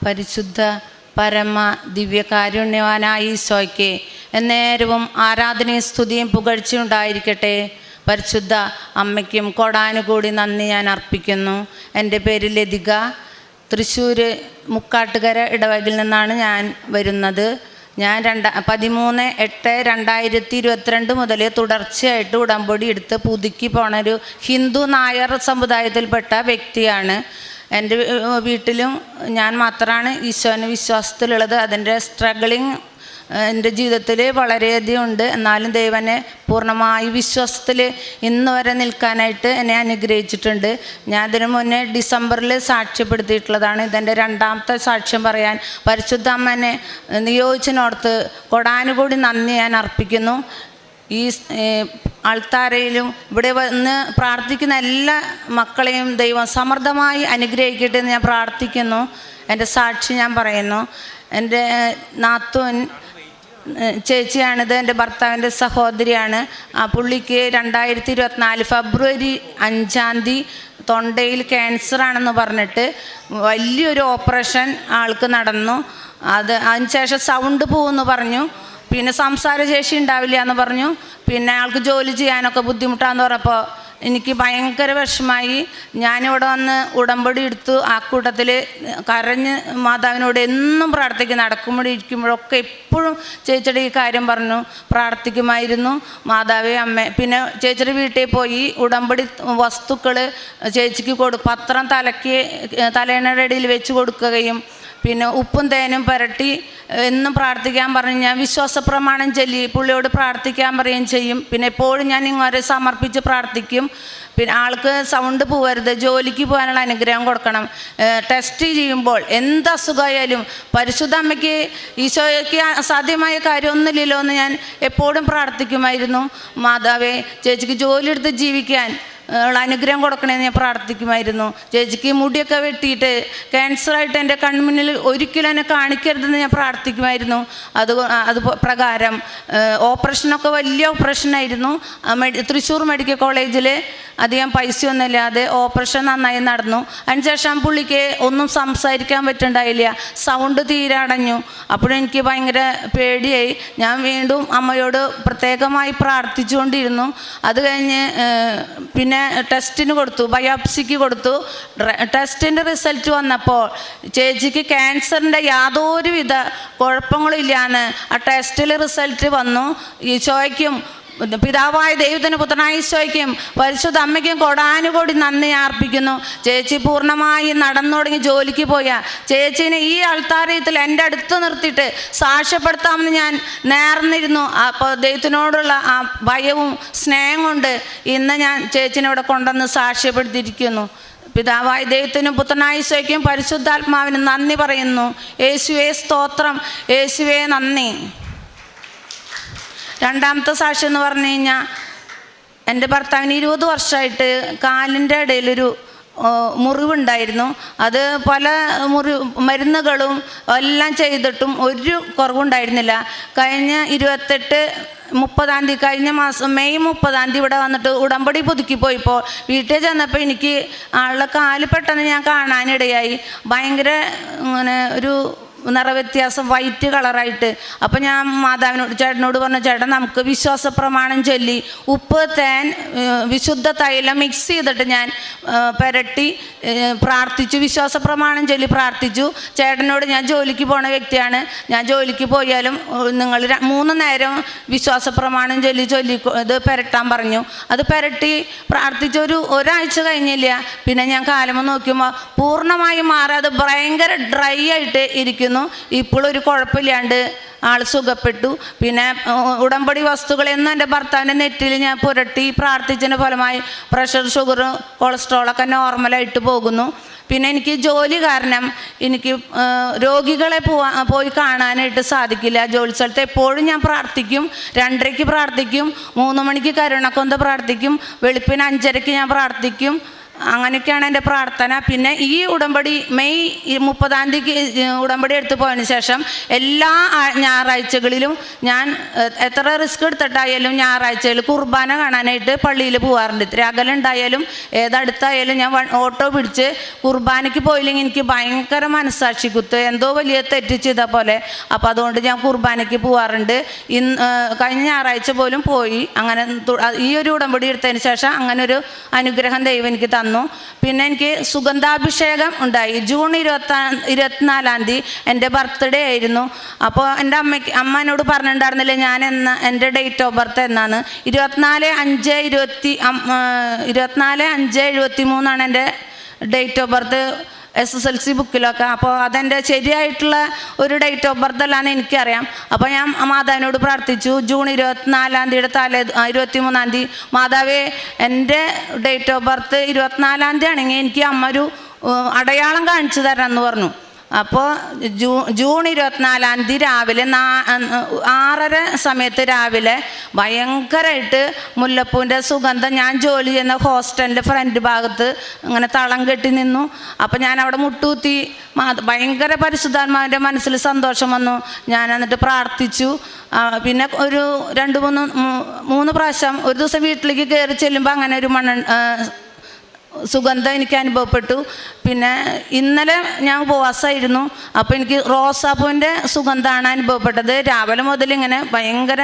പരിശുദ്ധ പരമ ദിവ്യകാരുണ്യവാനായ ഈശോയ്ക്ക് എന്നേരവും ആരാധനയും സ്തുതിയും പുകഴ്ചയും ഉണ്ടായിരിക്കട്ടെ. പരിശുദ്ധ അമ്മയ്ക്കും കോടാനുകൂടി നന്ദി ഞാൻ അർപ്പിക്കുന്നു. എൻ്റെ പേര് ലതിക. തൃശ്ശൂർ മുക്കാട്ടുകര ഇടവകയിൽ നിന്നാണ് ഞാൻ വരുന്നത്. ഞാൻ 13/8/2022 മുതൽ തുടർച്ചയായിട്ട് ഉടമ്പടി എടുത്ത് പുതുക്കി പോണൊരു ഹിന്ദു നായർ സമുദായത്തിൽപ്പെട്ട വ്യക്തിയാണ്. എൻ്റെ വീട്ടിലും ഞാൻ മാത്രമാണ് ഈശോന് വിശ്വാസത്തിലുള്ളത്. അതിൻ്റെ സ്ട്രഗിളിങ് എൻ്റെ ജീവിതത്തിൽ വളരെയധികം ഉണ്ട്. എന്നാലും ദൈവനെ പൂർണ്ണമായി വിശ്വാസത്തിൽ ഇന്ന് വരെ നിൽക്കാനായിട്ട് എന്നെ അനുഗ്രഹിച്ചിട്ടുണ്ട്. ഞാൻ അതിനു മുന്നേ ഡിസംബറിൽ സാക്ഷ്യപ്പെടുത്തിയിട്ടുള്ളതാണ്. ഇതെൻ്റെ 2ാമത്തെ സാക്ഷ്യം പറയാൻ പരിശുദ്ധ അമ്മനെ നിയോഗിച്ചിനോർത്ത് കൊടാനുകൂടി നന്ദി ഞാൻ അർപ്പിക്കുന്നു. ഈ ആൾത്താരയിലും ഇവിടെ വന്ന് പ്രാർത്ഥിക്കുന്ന എല്ലാ മക്കളെയും ദൈവം സമൃദ്ധമായി അനുഗ്രഹിക്കട്ടെ എന്ന് ഞാൻ പ്രാർത്ഥിക്കുന്നു. എൻ്റെ സാക്ഷി ഞാൻ പറയുന്നു. എൻ്റെ നാത്തൂൻ ചേച്ചിയാണിത്. എൻ്റെ ഭർത്താവിൻ്റെ സഹോദരിയാണ്. ആ പുള്ളിക്ക് 2024 ഫെബ്രുവരി 5 തൊണ്ടയിൽ ക്യാൻസറാണെന്ന് പറഞ്ഞിട്ട് വലിയൊരു ഓപ്പറേഷൻ ആൾക്ക് നടന്നു. അതിനുശേഷം സൗണ്ട് പോകുമെന്ന് പറഞ്ഞു. പിന്നെ സംസാരശേഷി ഉണ്ടാവില്ല എന്ന് പറഞ്ഞു. പിന്നെ ആൾക്ക് ജോലി ചെയ്യാനൊക്കെ ബുദ്ധിമുട്ടാന്ന് പറഞ്ഞപ്പോൾ എനിക്ക് ഭയങ്കര വിഷമായി. ഞാനിവിടെ വന്ന് ഉടമ്പടി എടുത്തു. ആ കൂട്ടത്തിൽ കരഞ്ഞ് മാതാവിനോട് എന്നും പ്രാർത്ഥിക്കും. നടക്കുമ്പോഴും ഇരിക്കുമ്പോഴൊക്കെ എപ്പോഴും ചേച്ചിയുടെ ഈ കാര്യം പറഞ്ഞു പ്രാർത്ഥിക്കുമായിരുന്നു. മാതാവേ അമ്മ. പിന്നെ ചേച്ചിയുടെ വീട്ടിൽ പോയി ഉടമ്പടി വസ്തുക്കൾ ചേച്ചിക്ക് പത്രം തലേണയുടെ ഇടയിൽ വെച്ച് കൊടുക്കുകയും പിന്നെ ഉപ്പും തേനും പുരട്ടി എന്നും പ്രാർത്ഥിക്കാൻ പറഞ്ഞ് ഞാൻ വിശ്വാസ പ്രമാണം ചൊല്ലി പുള്ളിയോട് പ്രാർത്ഥിക്കാൻ പറയുകയും ചെയ്യും. പിന്നെ എപ്പോഴും ഞാൻ ഇങ്ങനെ സമർപ്പിച്ച് പ്രാർത്ഥിക്കും. പിന്നെ ആൾക്ക് സൗണ്ട് പോകരുത്, ജോലിക്ക് പോകാനുള്ള അനുഗ്രഹം കൊടുക്കണം. ടെസ്റ്റ് ചെയ്യുമ്പോൾ എന്ത് അസുഖമായാലും പരിശുദ്ധ അമ്മയ്ക്ക് ഈശോയ്ക്ക് അസാധ്യമായ കാര്യമൊന്നുമില്ലല്ലോ എന്ന് ഞാൻ എപ്പോഴും പ്രാർത്ഥിക്കുമായിരുന്നു. മാതാവേ ചേച്ചിക്ക് ജോലി എടുത്ത് ജീവിക്കാൻ അനുഗ്രഹം കൊടുക്കണമെന്ന് ഞാൻ പ്രാർത്ഥിക്കുമായിരുന്നു. ചേച്ചിക്ക് മുടിയൊക്കെ വെട്ടിയിട്ട് ക്യാൻസറായിട്ട് എൻ്റെ കൺമുന്നിൽ ഒരിക്കലും എന്നെ കാണിക്കരുതെന്ന് ഞാൻ പ്രാർത്ഥിക്കുമായിരുന്നു. അത് പ്രകാരം ഓപ്പറേഷനൊക്കെ വലിയ ഓപ്പറേഷനായിരുന്നു. തൃശ്ശൂർ മെഡിക്കൽ കോളേജിൽ അധികം പൈസയൊന്നുമില്ലാതെ ഓപ്പറേഷൻ നന്നായി നടന്നു. അതിനുശേഷം പുള്ളിക്ക് ഒന്നും സംസാരിക്കാൻ പറ്റുന്നുണ്ടായില്ല. സൗണ്ട് തീരെ അടഞ്ഞു. അപ്പോഴെനിക്ക് ഭയങ്കര പേടിയായി. ഞാൻ വീണ്ടും അമ്മയോട് പ്രത്യേകമായി പ്രാർത്ഥിച്ചുകൊണ്ടിരുന്നു. അത് കഴിഞ്ഞ് പിന്നെ ടെസ്റ്റിന് കൊടുത്തു, ബയോപ്സിക്ക് കൊടുത്തു. ടെസ്റ്റിൻ്റെ റിസൾട്ട് വന്നപ്പോൾ ചേച്ചിക്ക് ക്യാൻസറിൻ്റെ യാതൊരുവിധ കുഴപ്പങ്ങളില്ലാന്ന് ആ ടെസ്റ്റിൽ റിസൾട്ട് വന്നു. ഈശോയ്ക്കും പിതാവായ ദൈവത്തിന് പുത്രനായ ഈശോയ്ക്കും പരിശുദ്ധ അമ്മയ്ക്കും കൊടാനുകൂടി നന്ദി അർപ്പിക്കുന്നു. ചേച്ചി പൂർണ്ണമായി നടന്നു തുടങ്ങി ജോലിക്ക് പോയാൽ ചേച്ചീനെ ഈ ആൾത്താരയത്തിൽ എൻ്റെ അടുത്ത് നിർത്തിയിട്ട് സാക്ഷ്യപ്പെടുത്താമെന്ന് ഞാൻ നേർന്നിരുന്നു. അപ്പോൾ ദൈവത്തിനോടുള്ള ആ ഭയവും സ്നേഹം കൊണ്ട് ഇന്ന് ഞാൻ ചേച്ചിനെ ഇവിടെ കൊണ്ടുവന്ന് സാക്ഷ്യപ്പെടുത്തിയിരിക്കുന്നു. പിതാവായ ദൈവത്തിനും പുത്രനായ ഈശോയ്ക്കും പരിശുദ്ധാത്മാവിനും നന്ദി പറയുന്നു. യേശുവേ സ്തോത്രം, യേശുവേ നന്ദി. 2ാമത്തെ സാക്ഷ്യം എന്ന് പറഞ്ഞു കഴിഞ്ഞാൽ എൻ്റെ ഭർത്താവിന് 20 വർഷമായിട്ട് കാലിൻ്റെ ഇടയിലൊരു മുറിവുണ്ടായിരുന്നു. അത് പല മരുന്നുകളും എല്ലാം ചെയ്തിട്ടും ഒരു കുറവുണ്ടായിരുന്നില്ല. കഴിഞ്ഞ 28-30 കഴിഞ്ഞ മാസം മെയ് 30 ഇവിടെ വന്നിട്ട് ഉടമ്പടി പുതുക്കി പോയപ്പോൾ വീട്ടിൽ ചെന്നപ്പോൾ എനിക്ക് ആളുടെ കാല് പെട്ടെന്ന് ഞാൻ കാണാനിടയായി. ഭയങ്കര ഇങ്ങനെ ഒരു നിറവ്യത്യാസം, വൈറ്റ് കളറായിട്ട്. അപ്പം ഞാൻ മാതാവിനോട് ചേട്ടനോട് പറഞ്ഞു, ചേട്ടൻ നമുക്ക് വിശ്വാസ പ്രമാണം ചൊല്ലി ഉപ്പ് തേൻ വിശുദ്ധ തൈലം മിക്സ് ചെയ്തിട്ട് ഞാൻ പുരട്ടി പ്രാർത്ഥിച്ചു. വിശ്വാസ പ്രമാണം ചൊല്ലി പ്രാർത്ഥിച്ചു. ചേട്ടനോട് ഞാൻ ജോലിക്ക് പോണ വ്യക്തിയാണ്, ഞാൻ ജോലിക്ക് പോയാലും നിങ്ങൾ 3 നേരം വിശ്വാസ പ്രമാണം ചൊല്ലി ഇത് പുരട്ടാൻ പറഞ്ഞു. അത് പുരട്ടി പ്രാർത്ഥിച്ച് ഒരാഴ്ച കഴിഞ്ഞില്ല. പിന്നെ ഞാൻ കാലം നോക്കുമ്പോൾ പൂർണ്ണമായും മാറാതെ ഭയങ്കര ഡ്രൈ ആയിട്ട് ഇരിക്കുന്നു. ഇപ്പോഴൊരു കുഴപ്പമില്ലാണ്ട് ആൾ സുഖപ്പെട്ടു. പിന്നെ ഉടമ്പടി വസ്തുക്കളെന്നും എൻ്റെ ഭർത്താവിൻ്റെ നെറ്റിൽ ഞാൻ പുരട്ടി പ്രാർത്ഥിച്ചതിൻ്റെ ഫലമായി പ്രഷർ, ഷുഗർ, കൊളസ്ട്രോളൊക്കെ നോർമലായിട്ട് പോകുന്നു. പിന്നെ എനിക്ക് ജോലി കാരണം എനിക്ക് രോഗികളെ പോയി കാണാനായിട്ട് സാധിക്കില്ല. ജോലി സ്ഥലത്ത് എപ്പോഴും ഞാൻ പ്രാർത്ഥിക്കും. 2:30 പ്രാർത്ഥിക്കും, 3 മണിക്ക് കരുണക്കൊന്ത പ്രാർത്ഥിക്കും, വെളുപ്പിന് 5:30 ഞാൻ പ്രാർത്ഥിക്കും. അങ്ങനെയൊക്കെയാണ് എൻ്റെ പ്രാർത്ഥന. പിന്നെ ഈ ഉടമ്പടി മെയ് 30-ാം തീയതി ഉടമ്പടി എടുത്ത് പോയതിന് ശേഷം എല്ലാ ഞായറാഴ്ചകളിലും ഞാൻ എത്ര റിസ്ക് എടുത്തിട്ടായാലും ഞായറാഴ്ചകളിൽ കുർബാന കാണാനായിട്ട് പള്ളിയിൽ പോകാറുണ്ട്. ഇത്തിരി അകലുണ്ടായാലും ഏതടുത്തായാലും ഞാൻ ഓട്ടോ പിടിച്ച് കുർബാനയ്ക്ക് പോയില്ലെങ്കിൽ എനിക്ക് ഭയങ്കര മനസ്സാക്ഷി കുത്ത്, എന്തോ വലിയ തെറ്റ് ചെയ്ത പോലെ. അപ്പോൾ അതുകൊണ്ട് ഞാൻ കുർബാനയ്ക്ക് പോകാറുണ്ട്. കഴിഞ്ഞ ഞായറാഴ്ച പോലും പോയി. അങ്ങനെ ഈ ഒരു ഉടമ്പടി എടുത്തതിന് ശേഷം അങ്ങനെ ഒരു അനുഗ്രഹം ദൈവം എനിക്ക് തന്നു. പിന്നെ എനിക്ക് സുഗന്ധാഭിഷേകം ഉണ്ടായി. ജൂൺ 24-ാം തീയതി എൻ്റെ ബർത്ത്ഡേ ആയിരുന്നു. അപ്പോൾ എൻ്റെ അമ്മ എന്നോട് പറഞ്ഞിട്ടുണ്ടായിരുന്നില്ല ഞാൻ എൻ്റെ ഡേറ്റ് ഓഫ് ബർത്ത് എന്നാണ്. 24/5/73 എൻ്റെ ഡേറ്റ് ഓഫ് ബർത്ത് SSLC ബുക്കിലൊക്കെ. അപ്പോൾ അതെൻ്റെ ശരിയായിട്ടുള്ള ഒരു ഡേറ്റ് ഓഫ് ബർത്ത് അല്ലാന്ന് എനിക്കറിയാം. അപ്പോൾ ഞാൻ മാതാവിനോട് പ്രാർത്ഥിച്ചു, ജൂൺ 24-ാം തീയതിയുടെ 23-ാം തീയതി മാതാവേ എൻ്റെ ഡേറ്റ് ഓഫ് ബർത്ത് 24-ാം തീയതി ആണെങ്കിൽ എനിക്ക് അമ്മ ഒരു അടയാളം കാണിച്ചു തരണം എന്ന് പറഞ്ഞു. അപ്പോൾ ജൂൺ 24-ാം തീയതി രാവിലെ 6:30 സമയത്ത് രാവിലെ ഭയങ്കരമായിട്ട് മുല്ലപ്പൂവിൻ്റെ സുഗന്ധം ഞാൻ ജോലി ചെയ്യുന്ന ഹോസ്റ്റലിൻ്റെ ഫ്രണ്ട് ഭാഗത്ത് അങ്ങനെ തളം കെട്ടി നിന്നു. അപ്പോൾ ഞാൻ അവിടെ മുട്ടുകുത്തി. ഭയങ്കര പരിശുദ്ധാത്മാവിൻ്റെ മനസ്സിൽ സന്തോഷം വന്നു. ഞാൻ എന്നിട്ട് പ്രാർത്ഥിച്ചു. പിന്നെ ഒരു 2-3 പ്രാവശ്യം ഒരു ദിവസം വീട്ടിലേക്ക് കയറി ചെല്ലുമ്പോൾ അങ്ങനെ ഒരു സുഗന്ധം എനിക്ക് അനുഭവപ്പെട്ടു. പിന്നെ ഇന്നലെ ഞാൻ ഉപവാസമായിരുന്നു. അപ്പോൾ എനിക്ക് റോസാപ്പൂവിൻ്റെ സുഗന്ധമാണ് അനുഭവപ്പെട്ടത്. രാവിലെ മുതൽ ഇങ്ങനെ ഭയങ്കര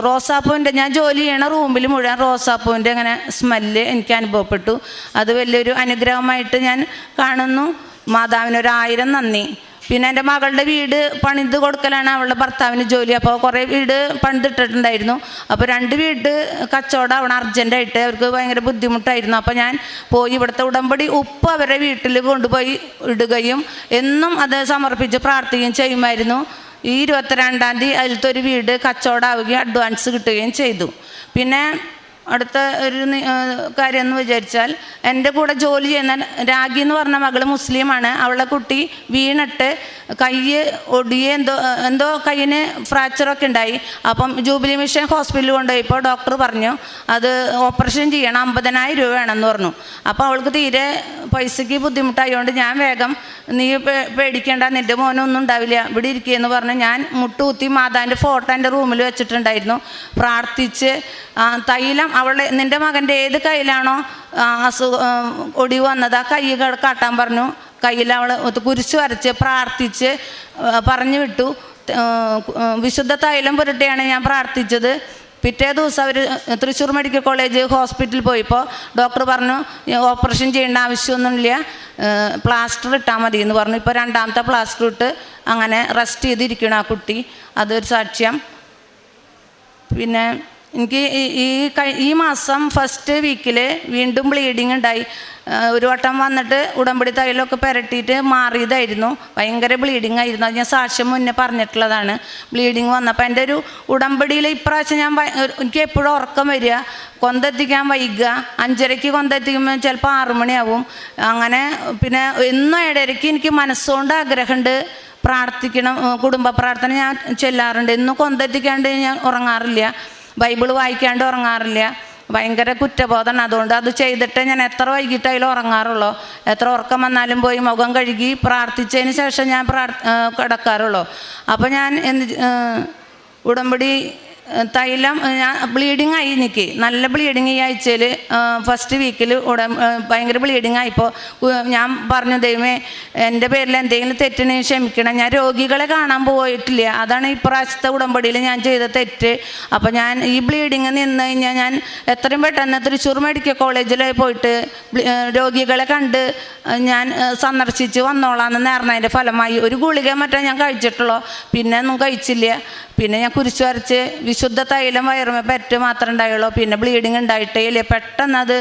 റോസാപ്പൂവിൻ്റെ, ഞാൻ ജോലി ചെയ്യണ റൂമിൽ മുഴുവൻ റോസാപ്പൂവിൻ്റെ ഇങ്ങനെ സ്മെല്ല് എനിക്ക് അനുഭവപ്പെട്ടു. അത് വലിയൊരു അനുഗ്രഹമായിട്ട് ഞാൻ കാണുന്നു. മാതാവിന് 1000 നന്ദി. പിന്നെ എൻ്റെ മകളുടെ വീട് പണിത് കൊടുക്കലാണ് അവളുടെ ഭർത്താവിന് ജോലി. അപ്പോൾ കുറേ വീട് പണിതിട്ടിട്ടുണ്ടായിരുന്നു. അപ്പോൾ 2 വീട് കച്ചവടം അവിടെ അർജൻറ്റായിട്ട് അവർക്ക് ഭയങ്കര ബുദ്ധിമുട്ടായിരുന്നു. അപ്പോൾ ഞാൻ പോയി ഇവിടുത്തെ ഉടമ്പടി ഉപ്പ് അവരുടെ വീട്ടിൽ കൊണ്ടുപോയി ഇടുകയും എന്നും അത് സമർപ്പിച്ച് പ്രാർത്ഥിക്കുകയും ചെയ്യുമായിരുന്നു. ഈ 22-ാം തീയതി അതിലത്തെ ഒരു വീട് കച്ചവടമാവുകയും അഡ്വാൻസ് കിട്ടുകയും ചെയ്തു. പിന്നെ അടുത്ത ഒരു കാര്യം എന്ന് വിചാരിച്ചാൽ, എൻ്റെ കൂടെ ജോലി ചെയ്യുന്ന രാഗി എന്ന് പറഞ്ഞ മകൾ മുസ്ലിമാണ്. അവളുടെ കുട്ടി വീണിട്ട് കൈ ഒടിയെ എന്തോ കയ്യിന് ഫ്രാക്ചറൊക്കെ ഉണ്ടായി. അപ്പം ജൂബിലി മിഷൻ ഹോസ്പിറ്റലിൽ കൊണ്ടുപോയപ്പോൾ ഡോക്ടർ പറഞ്ഞു അത് ഓപ്പറേഷൻ ചെയ്യണം, 50,000 രൂപ വേണമെന്ന് പറഞ്ഞു. അപ്പോൾ അവൾക്ക് തീരെ പൈസയ്ക്ക് ബുദ്ധിമുട്ടായതുകൊണ്ട് ഞാൻ വേഗം നീ പേടിക്കേണ്ട, നിൻ്റെ മോനൊന്നും ഉണ്ടാവില്ല, ഇവിടെ ഇരിക്കുകയെന്ന് പറഞ്ഞ് ഞാൻ മുട്ടുകുത്തി മാതാവിൻ്റെ ഫോട്ടോ എൻ്റെ റൂമിൽ വെച്ചിട്ടുണ്ടായിരുന്നു. പ്രാർത്ഥിച്ച് തൈലം നിൻ്റെ മകൻ്റെ ഏത് കയ്യിലാണോ ഒടിവ് വന്നത് ആ കൈ കാട്ടാൻ പറഞ്ഞു. കയ്യിൽ അവൾ കുരിശ് വരച്ച് പ്രാർത്ഥിച്ച് പറഞ്ഞു വിട്ടു. വിശുദ്ധ തൈലം പുരട്ടിയാണ് ഞാൻ പ്രാർത്ഥിച്ചത്. പിറ്റേ ദിവസം അവർ തൃശ്ശൂർ മെഡിക്കൽ കോളേജ് ഹോസ്പിറ്റലിൽ പോയപ്പോൾ ഡോക്ടർ പറഞ്ഞു ഓപ്പറേഷൻ ചെയ്യേണ്ട ആവശ്യമൊന്നുമില്ല, പ്ലാസ്റ്റർ ഇട്ടാൽ മതി എന്ന് പറഞ്ഞു. ഇപ്പോൾ 2ാമത്തെ പ്ലാസ്റ്റർ ഇട്ട് അങ്ങനെ റെസ്റ്റ് ചെയ്തിരിക്കണം ആ കുട്ടി. അതൊരു സാക്ഷ്യം. പിന്നെ എനിക്ക് ഈ മാസം ഫസ്റ്റ് വീക്കിൽ വീണ്ടും ബ്ലീഡിങ് ഉണ്ടായി. ഒരു വട്ടം വന്നിട്ട് ഉടമ്പടി തൈലമൊക്കെ പുരട്ടിയിട്ട് മാറിയതായിരുന്നു. ഭയങ്കര ബ്ലീഡിങ് ആയിരുന്നു. അത് ഞാൻ സാക്ഷ്യം മുന്നേ പറഞ്ഞിട്ടുള്ളതാണ്. ബ്ലീഡിങ് വന്നപ്പോൾ എൻ്റെ ഒരു ഉടമ്പടിയിൽ ഇപ്രാവശ്യം എനിക്ക് എപ്പോഴും ഉറക്കം വരിക, കൊന്തെത്തിക്കാൻ വൈകുക. 5:30 കൊന്തെത്തിക്കുമ്പോൾ ചിലപ്പോൾ 6 മണിയാവും. അങ്ങനെ പിന്നെ എന്നും 7:30 എനിക്ക് മനസ്സുകൊണ്ട് ആഗ്രഹമുണ്ട് പ്രാർത്ഥിക്കണം. കുടുംബ പ്രാർത്ഥന ഞാൻ ചെല്ലാറുണ്ട്. എന്നും കൊന്തെത്തിക്കാണ്ട് ഞാൻ ഉറങ്ങാറില്ല, ബൈബിൾ വായിക്കാണ്ട് ഉറങ്ങാറില്ല. ഭയങ്കര കുറ്റബോധമാണ്. അതുകൊണ്ട് അത് ചെയ്തിട്ട് ഞാൻ എത്ര വൈകിട്ടായാലും ഉറങ്ങാറുള്ളൂ. എത്ര ഉറക്കം വന്നാലും പോയി മുഖം കഴുകി പ്രാർത്ഥിച്ചതിന് ശേഷം ഞാൻ കിടക്കാറുള്ളൂ. അപ്പോൾ ഞാൻ ഉടമ്പടി തൈലം ഞാൻ ബ്ലീഡിങ് ആയി. എനിക്ക് നല്ല ബ്ലീഡിങ് ഈ ആഴ്ചയിൽ ഫസ്റ്റ് വീക്കിൽ ഭയങ്കര ബ്ലീഡിങ് ആയിപ്പോൾ ഞാൻ പറഞ്ഞു, ദൈവമേ എൻ്റെ പേരിൽ എന്തെങ്കിലും തെറ്റിന് ക്ഷമിക്കണം. ഞാൻ രോഗികളെ കാണാൻ പോയിട്ടില്ല, അതാണ് ഇപ്രാവശ്യത്തെ ഉടമ്പടിയിൽ ഞാൻ ചെയ്ത തെറ്റ്. അപ്പോൾ ഞാൻ ഈ ബ്ലീഡിങ് നിന്ന് കഴിഞ്ഞാൽ ഞാൻ എത്രയും പെട്ടെന്ന് തൃശ്ശൂർ മെഡിക്കൽ കോളേജിൽ പോയിട്ട് രോഗികളെ കണ്ട് ഞാൻ സന്ദർശിച്ച് വന്നോളാമെന്ന് നേർന്നതിൻ്റെ ഫലമായി ഒരു ഗുളിക മറ്റേ ഞാൻ കഴിച്ചിട്ടുള്ളൂ, പിന്നെ ഒന്നും കഴിച്ചില്ല. പിന്നെ ഞാൻ കുരിശ് വരച്ച് വിശുദ്ധ തൈലം വയറുമേ പറ്റ് മാത്രമേ ഉണ്ടായുള്ളൂ. പിന്നെ ബ്ലീഡിങ് ഉണ്ടായിട്ടേ ഇല്ല, പെട്ടെന്ന് അത്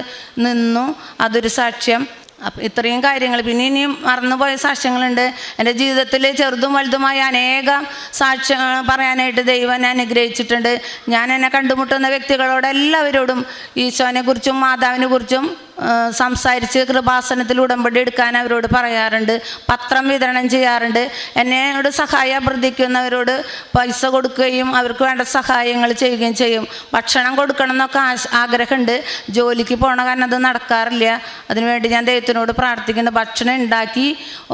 നിന്നു. അതൊരു സാക്ഷ്യം. അപ്പം ഇത്രയും കാര്യങ്ങൾ. പിന്നെ ഇനിയും മറന്നുപോയ സാക്ഷ്യങ്ങളുണ്ട്. എൻ്റെ ജീവിതത്തിൽ ചെറുതും വലുതുമായ അനേകം സാക്ഷ്യങ്ങൾ പറയാനായിട്ട് ദൈവം എന്നെ അനുഗ്രഹിച്ചിട്ടുണ്ട്. ഞാൻ എന്നെ കണ്ടുമുട്ടുന്ന വ്യക്തികളോട് എല്ലാവരോടും ഈശോനെ കുറിച്ചും മാതാവിനെ കുറിച്ചും സംസാരിച്ച് കൃപാസനത്തിൽ ഉടമ്പടി എടുക്കാൻ അവരോട് പറയാറുണ്ട്. പത്രം വിതരണം ചെയ്യാറുണ്ട്. എന്നോട് സഹായം അഭ്യർത്ഥിക്കുന്നവരോട് പൈസ കൊടുക്കുകയും അവർക്ക് വേണ്ട സഹായങ്ങൾ ചെയ്യുകയും ചെയ്യും. ഭക്ഷണം കൊടുക്കണം എന്നൊക്കെ ആഗ്രഹമുണ്ട്. ജോലിക്ക് പോകണ കാരണം അത് നടക്കാറില്ല. അതിനുവേണ്ടി ഞാൻ ദൈവത്തിനോട് പ്രാർത്ഥിക്കുന്നുണ്ട്. ഭക്ഷണം ഉണ്ടാക്കി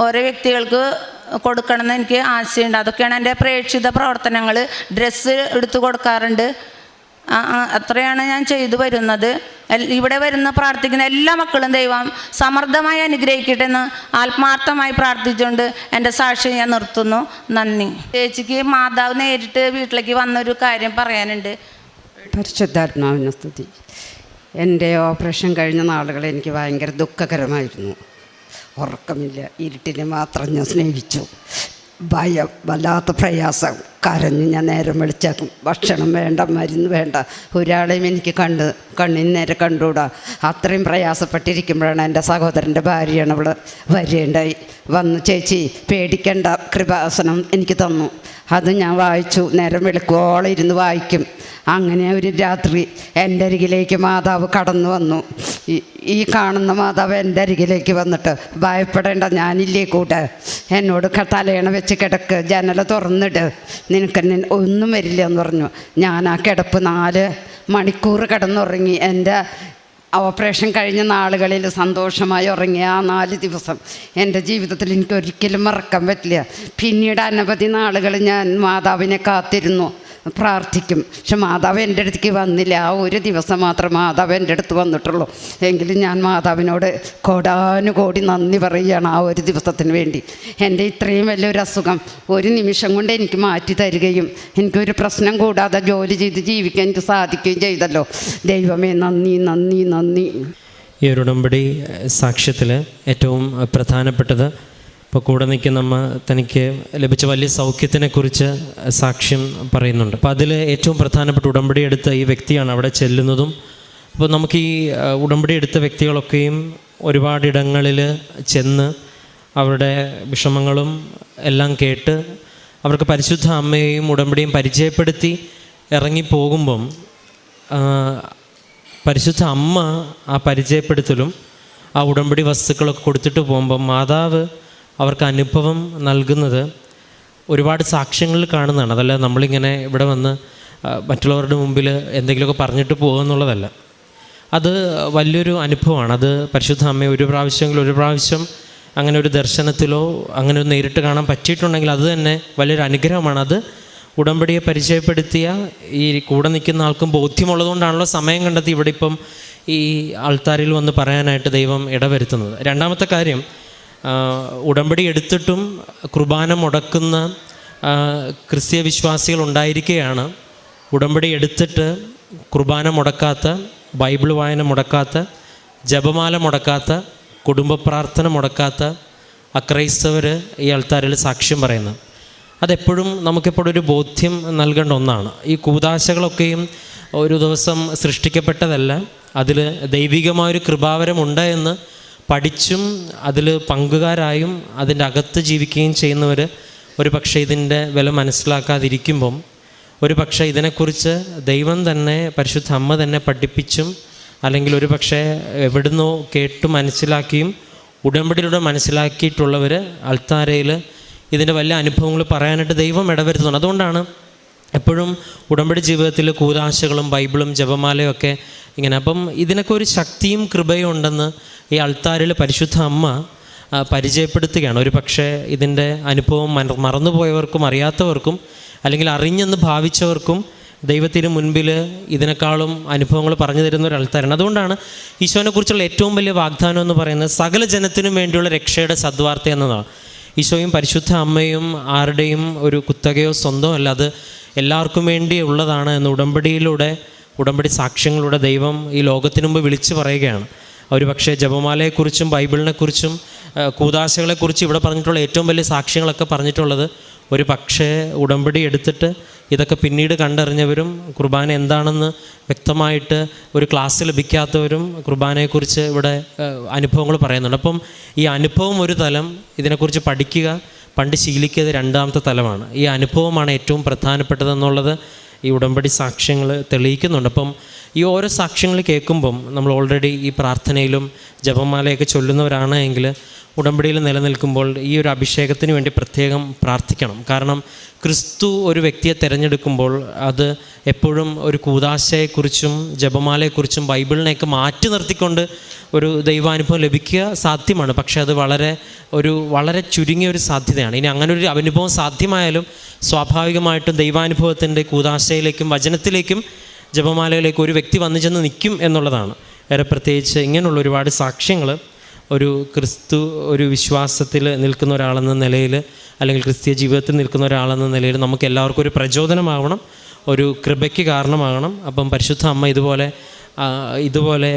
ഓരോ വ്യക്തികൾക്ക് കൊടുക്കണമെന്ന് എനിക്ക് ആശയുണ്ട്. അതൊക്കെയാണ് എൻ്റെ പ്രേക്ഷിത പ്രവർത്തനങ്ങൾ. ഡ്രസ്സ് എടുത്തു കൊടുക്കാറുണ്ട്. അത്രയാണ് ഞാൻ ചെയ്തു വരുന്നത്. ഇവിടെ വരുന്ന പ്രാർത്ഥിക്കുന്ന എല്ലാ മക്കളും ദൈവം സമൃദ്ധമായി അനുഗ്രഹിക്കട്ടെ എന്ന് ആത്മാർത്ഥമായി പ്രാർത്ഥിച്ചുകൊണ്ട് എൻ്റെ സാക്ഷ്യം ഞാൻ നിർത്തുന്നു. നന്ദി. ചേച്ചിക്ക് മാതാവ് നേരിട്ട് വീട്ടിലേക്ക് വന്നൊരു കാര്യം പറയാനുണ്ട്. പരിശുദ്ധാത്മാവിനെ സ്തുതി. എൻ്റെ ഓപ്പറേഷൻ കഴിഞ്ഞ നാളുകൾ എനിക്ക് ഭയങ്കര ദുഃഖകരമായിരുന്നു. ഉറക്കമില്ല, ഇരുട്ടിനെ മാത്രം ഞാൻ സ്നേഹിച്ചു. ഭയം, വല്ലാത്ത പ്രയാസം, കരഞ്ഞ് ഞാൻ നേരം വെളിച്ചാക്കും. ഭക്ഷണം വേണ്ട, മരുന്ന് വേണ്ട, ഒരാളെയും എനിക്ക് കണ്ണിന് നേരെ കണ്ടുകൂടാ. അത്രയും പ്രയാസപ്പെട്ടിരിക്കുമ്പോഴാണ് എൻ്റെ സഹോദരൻ്റെ ഭാര്യയാണ് ഇവിടെ വരേണ്ടായി. വന്ന് ചേച്ചി പേടിക്കേണ്ട, കൃപാസനം എനിക്ക് തന്നു. അത് ഞാൻ വായിച്ചു. നേരം വെളുക്കോളം ഇരുന്ന് വായിക്കും. അങ്ങനെ ഒരു രാത്രി എൻ്റെ അരികിലേക്ക് മാതാവ് കടന്നു വന്നു. ഈ കാണുന്ന മാതാവ് എൻ്റെ അരികിലേക്ക് വന്നിട്ട്, ഭയപ്പെടേണ്ട, ഞാനില്ലേ കൂടെ, എന്നോട് തലയണ വെച്ച് കിടക്ക്, ജനല തുറന്നിട്, നിനക്ക് ഒന്നും വരില്ല എന്ന് പറഞ്ഞു. ഞാൻ ആ കിടപ്പ് 4 മണിക്കൂർ കിടന്നുറങ്ങി. എൻ്റെ ഓപ്പറേഷൻ കഴിഞ്ഞ നാളുകളിൽ സന്തോഷമായി ഉറങ്ങിയ ആ 4 ദിവസം എൻ്റെ ജീവിതത്തിൽ എനിക്ക് ഒരിക്കലും മറക്കാൻ പറ്റില്ല. പിന്നീട് അനവധി നാളുകൾ ഞാൻ മാതാവിനെ കാത്തിരുന്നു, പ്രാർത്ഥിക്കും. പക്ഷെ മാതാവ് എൻ്റെ അടുത്തേക്ക് വന്നില്ല. ആ ഒരു ദിവസം മാത്രം മാതാവ് എൻ്റെ അടുത്ത് വന്നിട്ടുള്ളൂ. എങ്കിലും ഞാൻ മാതാവിനോട് കോടാനുകോടി നന്ദി പറയുകയാണ് ആ ഒരു ദിവസത്തിന് വേണ്ടി. എൻ്റെ ഇത്രയും വലിയൊരു അസുഖം ഒരു നിമിഷം കൊണ്ട് എനിക്ക് മാറ്റി തരികയും എനിക്കൊരു പ്രശ്നം കൂടാതെ ജോലി ചെയ്ത് ജീവിക്കാൻ എനിക്ക് സാധിക്കുകയും ചെയ്തല്ലോ. ദൈവമേ, നന്ദി നന്ദി നന്ദി. ഈ ഒരു ഉടമ്പടി സാക്ഷ്യത്തിൽ ഏറ്റവും പ്രധാനപ്പെട്ടത്, ഇപ്പോൾ കൂടെ നിൽക്കുന്ന അമ്മ തനിക്ക് ലഭിച്ച വലിയ സൗഖ്യത്തിനെക്കുറിച്ച് സാക്ഷ്യം പറയുന്നുണ്ട്. അപ്പോൾ അതിൽ ഏറ്റവും പ്രധാനപ്പെട്ട ഉടമ്പടി എടുത്ത ഈ വ്യക്തിയാണ് അവിടെ ചെല്ലുന്നതും. അപ്പോൾ നമുക്ക് ഈ ഉടമ്പടി എടുത്ത വ്യക്തികളൊക്കെയും ഒരുപാടിടങ്ങളിൽ ചെന്ന് അവരുടെ വിഷമങ്ങളും എല്ലാം കേട്ട് അവർക്ക് പരിശുദ്ധ അമ്മയെയും ഉടമ്പടിയും പരിചയപ്പെടുത്തി ഇറങ്ങിപ്പോകുമ്പം പരിശുദ്ധ അമ്മ ആ പരിചയപ്പെടുത്തലും ആ ഉടമ്പടി വസ്തുക്കളൊക്കെ കൊടുത്തിട്ട് പോകുമ്പം മാതാവ് അവർക്ക് അനുഭവം നൽകുന്നത് ഒരുപാട് സാക്ഷ്യങ്ങളിൽ കാണുന്നതാണ്. അതല്ല നമ്മളിങ്ങനെ ഇവിടെ വന്ന് മറ്റുള്ളവരുടെ മുമ്പിൽ എന്തെങ്കിലുമൊക്കെ പറഞ്ഞിട്ട് പോകുമെന്നുള്ളതല്ല. അത് വലിയൊരു അനുഭവമാണ്. അത് പരിശുദ്ധ അമ്മയെ ഒരു പ്രാവശ്യം അങ്ങനെ ഒരു ദർശനത്തിലോ അങ്ങനെ ഒരു നേരിട്ട് കാണാൻ പറ്റിയിട്ടുണ്ടെങ്കിൽ അത് തന്നെ വലിയൊരു അനുഗ്രഹമാണ്. അത് ഉടമ്പടിയെ പരിചയപ്പെടുത്തിയ ഈ കൂടെ നിൽക്കുന്ന ആൾക്കും ബോധ്യമുള്ളതുകൊണ്ടാണല്ലോ സമയം കണ്ടെത്തി ഇവിടെ ഇപ്പം ഈ ആൾത്താരിൽ വന്ന് പറയാനായിട്ട് ദൈവം ഇടവരുത്തുന്നത്. രണ്ടാമത്തെ കാര്യം, ഉടമ്പടി എടുത്തിട്ടും കുർബാന മുടക്കുന്ന ക്രിസ്തീയ വിശ്വാസികൾ ഉണ്ടായിരിക്കുകയാണ്. ഉടമ്പടി എടുത്തിട്ട് കുർബാന മുടക്കാത്ത, ബൈബിൾ വായന മുടക്കാത്ത, ജപമാല മുടക്കാത്ത, കുടുംബ പ്രാർത്ഥന മുടക്കാത്ത അക്രൈസ്തവർ ഈ ആൾത്താരിൽ സാക്ഷ്യം പറയുന്നത്. അതെപ്പോഴും നമുക്കെപ്പോഴും ഒരു ബോധ്യം നൽകേണ്ട ഒന്നാണ്. ഈ കൂദാശകളൊക്കെയും ഒരു ദിവസം സൃഷ്ടിക്കപ്പെട്ടതല്ല. അതിൽ ദൈവികമായൊരു കൃപാവരമുണ്ട് എന്ന് പഠിച്ചും അതിൽ പങ്കുകാരായും അതിൻ്റെ അകത്ത് ജീവിക്കുകയും ചെയ്യുന്നവർ ഒരു പക്ഷേ ഇതിൻ്റെ വില മനസ്സിലാക്കാതിരിക്കുമ്പം ഒരു പക്ഷേ ഇതിനെക്കുറിച്ച് ദൈവം തന്നെ, പരിശുദ്ധ അമ്മ തന്നെ പഠിപ്പിച്ചും അല്ലെങ്കിൽ ഒരു പക്ഷേ എവിടുന്നോ കേട്ടു മനസ്സിലാക്കിയും ഉടമ്പടിയിലൂടെ മനസ്സിലാക്കിയിട്ടുള്ളവർ അൾത്താരയിൽ ഇതിൻ്റെ വലിയ അനുഭവങ്ങൾ പറയാനായിട്ട് ദൈവം ഇടവരുത്തുന്നുണ്ട്. അതുകൊണ്ടാണ് എപ്പോഴും ഉടമ്പടി ജീവിതത്തിൽ കൂദാശകളും ബൈബിളും ജപമാലയും ഒക്കെ ഇങ്ങനെ. അപ്പം ഇതിനൊക്കെ ഒരു ശക്തിയും കൃപയും ഉണ്ടെന്ന് ഈ അൾത്താരിൽ പരിശുദ്ധ അമ്മ പരിചയപ്പെടുത്തുകയാണ്. ഒരു പക്ഷേ ഇതിൻ്റെ അനുഭവം മറന്നുപോയവർക്കും അറിയാത്തവർക്കും അല്ലെങ്കിൽ അറിഞ്ഞെന്ന് ഭാവിച്ചവർക്കും ദൈവത്തിന് മുൻപിൽ ഇതിനേക്കാളും അനുഭവങ്ങൾ പറഞ്ഞു തരുന്ന ഒരു അൾത്താരാണ്. അതുകൊണ്ടാണ് ഈശോനെക്കുറിച്ചുള്ള ഏറ്റവും വലിയ വാഗ്ദാനം എന്ന് പറയുന്നത് സകല ജനത്തിനും വേണ്ടിയുള്ള രക്ഷയുടെ സദ്വാർത്ത എന്നതാണ്. ഈശോയും പരിശുദ്ധ അമ്മയും ആരുടെയും ഒരു കുത്തകയോ സ്വന്തമോ അല്ല, അത് എല്ലാവർക്കും വേണ്ടി ഉള്ളതാണ് എന്ന് ഉടമ്പടി സാക്ഷ്യങ്ങളുടെ ദൈവം ഈ ലോകത്തിനു മുമ്പ് വിളിച്ചു പറയുകയാണ്. ഒരു പക്ഷേ ജപമാലയെക്കുറിച്ചും ബൈബിളിനെക്കുറിച്ചും കൂദാശകളെക്കുറിച്ചും ഇവിടെ പറഞ്ഞിട്ടുള്ള ഏറ്റവും വലിയ സാക്ഷ്യങ്ങളൊക്കെ പറഞ്ഞിട്ടുള്ളത് ഒരു പക്ഷേ ഉടമ്പടി എടുത്തിട്ട് ഇതൊക്കെ പിന്നീട് കണ്ടറിഞ്ഞവരും കുർബാന എന്താണെന്ന് വ്യക്തമായിട്ട് ഒരു ക്ലാസ് ലഭിക്കാത്തവരും കുർബാനയെക്കുറിച്ച് ഇവിടെ അനുഭവങ്ങൾ പറയുന്നുണ്ട്. അപ്പം ഈ അനുഭവം ഒരു തലം, ഇതിനെക്കുറിച്ച് പഠിക്കുക, പണ്ട് ശീലിക്കുന്നത് രണ്ടാമത്തെ തലമാണ്. ഈ അനുഭവമാണ് ഏറ്റവും പ്രധാനപ്പെട്ടതെന്നുള്ളത് ഈ ഉടമ്പടി സാക്ഷ്യങ്ങൾ തെളിയിക്കുന്നുണ്ട്. അപ്പം ഈ ഓരോ സാക്ഷ്യങ്ങൾ കേൾക്കുമ്പം നമ്മൾ ഓൾറെഡി ഈ പ്രാർത്ഥനയിലും ജപമാലയൊക്കെ ചൊല്ലുന്നവരാണ് എങ്കിൽ ഉടമ്പടിയിൽ നിലനിൽക്കുമ്പോൾ ഈ ഒരു അഭിഷേകത്തിന് വേണ്ടി പ്രത്യേകം പ്രാർത്ഥിക്കണം. കാരണം ക്രിസ്തു ഒരു വ്യക്തിയെ തിരഞ്ഞെടുക്കുമ്പോൾ അത് എപ്പോഴും ഒരു കൂദാശയെക്കുറിച്ചും ജപമാലയെക്കുറിച്ചും ബൈബിളിനെയൊക്കെ മാറ്റി നിർത്തിക്കൊണ്ട് ഒരു ദൈവാനുഭവം ലഭിക്കുക സാധ്യമാണ്. പക്ഷേ അത് വളരെ ചുരുങ്ങിയ ഒരു സാധ്യതയാണ്. ഇനി അങ്ങനെ ഒരു അനുഭവം സാധ്യമായാലും സ്വാഭാവികമായിട്ടും ദൈവാനുഭവത്തിൻ്റെ കൂദാശയിലേക്കും വചനത്തിലേക്കും ജപമാലയിലേക്കും ഒരു വ്യക്തി വന്നു ചെന്ന് നിൽക്കും എന്നുള്ളതാണ്. ഏറെ പ്രത്യേകിച്ച് ഇങ്ങനെയുള്ള ഒരുപാട് സാക്ഷ്യങ്ങൾ ഒരു വിശ്വാസത്തിൽ നിൽക്കുന്ന ഒരാളെന്ന നിലയിൽ, അല്ലെങ്കിൽ ക്രിസ്തീയ ജീവിതത്തിൽ നിൽക്കുന്ന ഒരാളെന്ന നിലയിൽ നമുക്ക് എല്ലാവർക്കും ഒരു പ്രചോദനമാവണം, ഒരു കൃപയ്ക്ക് കാരണമാകണം. അപ്പം പരിശുദ്ധ അമ്മ ഇതുപോലെ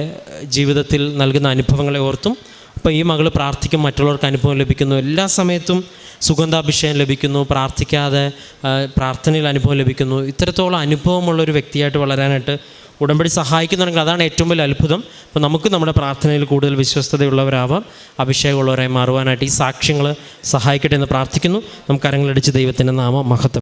ജീവിതത്തിൽ നൽകുന്ന അനുഭവങ്ങളെ ഓർത്തും, അപ്പോൾ ഈ മകൾ പ്രാർത്ഥിക്കും, മറ്റുള്ളവർക്ക് അനുഭവം ലഭിക്കുന്നു, എല്ലാ സമയത്തും സുഗന്ധാഭിഷേകം ലഭിക്കുന്നു, പ്രാർത്ഥിക്കാതെ പ്രാർത്ഥനയിൽ അനുഭവം ലഭിക്കുന്നു. ഇത്തരത്തോളം അനുഭവമുള്ളൊരു വ്യക്തിയായിട്ട് വളരാനായിട്ട് ഉടമ്പടി സഹായിക്കുന്നുണ്ടെങ്കിൽ അതാണ് ഏറ്റവും വലിയ അത്ഭുതം. അപ്പോൾ നമുക്ക് നമ്മുടെ പ്രാർത്ഥനയിൽ കൂടുതൽ വിശ്വസ്തതയുള്ളവരാവാം, അഭിഷേകമുള്ളവരായി മാറുവാനായിട്ട് ഈ സാക്ഷ്യങ്ങൾ സഹായിക്കട്ടെ എന്ന് പ്രാർത്ഥിക്കുന്നു. നമുക്ക് കരങ്ങളടിച്ച് ദൈവത്തിൻ്റെ നാമം മഹത്വം